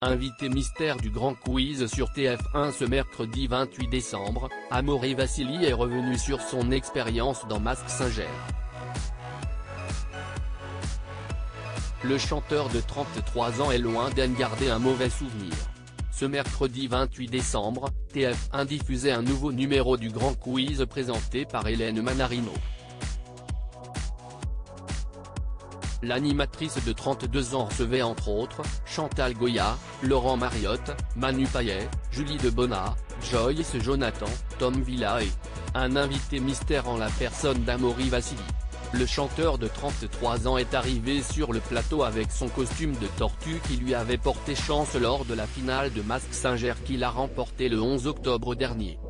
Invité mystère du Grand Quiz sur TF1 ce mercredi 28 décembre, Amaury Vassili est revenu sur son expérience dans Mask Singer. Le chanteur de 33 ans est loin d'en garder un mauvais souvenir. Ce mercredi 28 décembre, TF1 diffusait un nouveau numéro du Grand Quiz présenté par Hélène Manarino. L'animatrice de 32 ans recevait entre autres, Chantal Goya, Laurent Mariotte, Manu Payet, Julie Debona, Joyce Jonathan, Tom Villa et un invité mystère en la personne d'Amaury Vassili. Le chanteur de 33 ans est arrivé sur le plateau avec son costume de tortue qui lui avait porté chance lors de la finale de Mask Singer qu'il a remporté le 11 octobre dernier.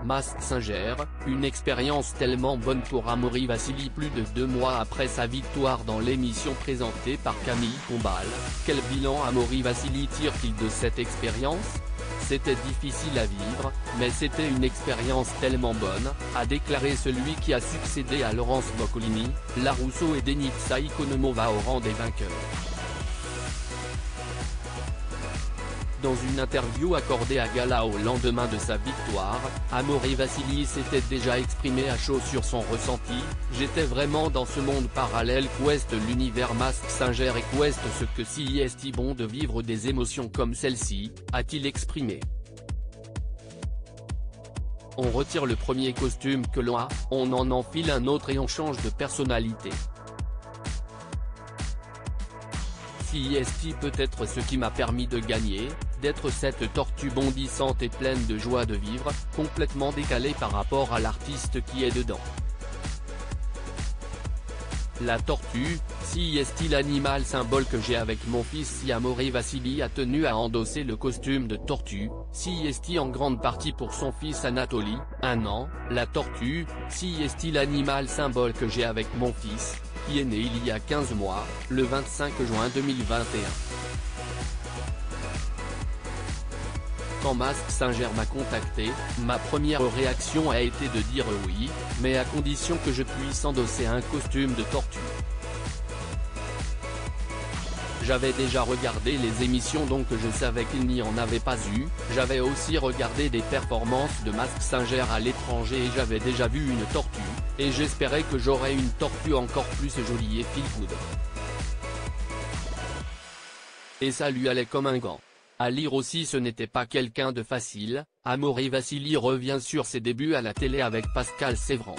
Mask Singer, une expérience tellement bonne pour Amaury Vassili plus de 2 mois après sa victoire dans l'émission présentée par Camille Combal. Quel bilan Amaury Vassili tire-t-il de cette expérience ? C'était difficile à vivre, mais c'était une expérience tellement bonne, a déclaré celui qui a succédé à Laurence Boccolini, Larousseau et Denitsa Ikonomova au rang des vainqueurs. Dans une interview accordée à Gala au lendemain de sa victoire, Amaury Vassili s'était déjà exprimé à chaud sur son ressenti. « J'étais vraiment dans ce monde parallèle qu'ouest l'univers Mask Singer et qu'ouest ce que si est bon de vivre des émotions comme celle-ci », a-t-il exprimé. On retire le premier costume que l'on a, on en enfile un autre et on change de personnalité. Si peut être ce qui m'a permis de gagner, d'être cette tortue bondissante et pleine de joie de vivre, complètement décalée par rapport à l'artiste qui est dedans. La tortue, si est l'animal symbole que j'ai avec mon fils. Si Amaury Vassili a tenu à endosser le costume de tortue, si est en grande partie pour son fils Anatoly, 1 an, la tortue, si est l'animal symbole que j'ai avec mon fils, qui est né il y a 15 mois, le 25 juin 2021. Quand Mask Singer m'a contacté, ma première réaction a été de dire oui, mais à condition que je puisse endosser un costume de tortue. J'avais déjà regardé les émissions donc je savais qu'il n'y en avait pas eu, j'avais aussi regardé des performances de Mask Singer à l'étranger et j'avais déjà vu une tortue, et j'espérais que j'aurais une tortue encore plus jolie et feel good. Et ça lui allait comme un gant. À lire aussi ce n'était pas quelqu'un de facile, Amaury Vassili revient sur ses débuts à la télé avec Pascal Sévran.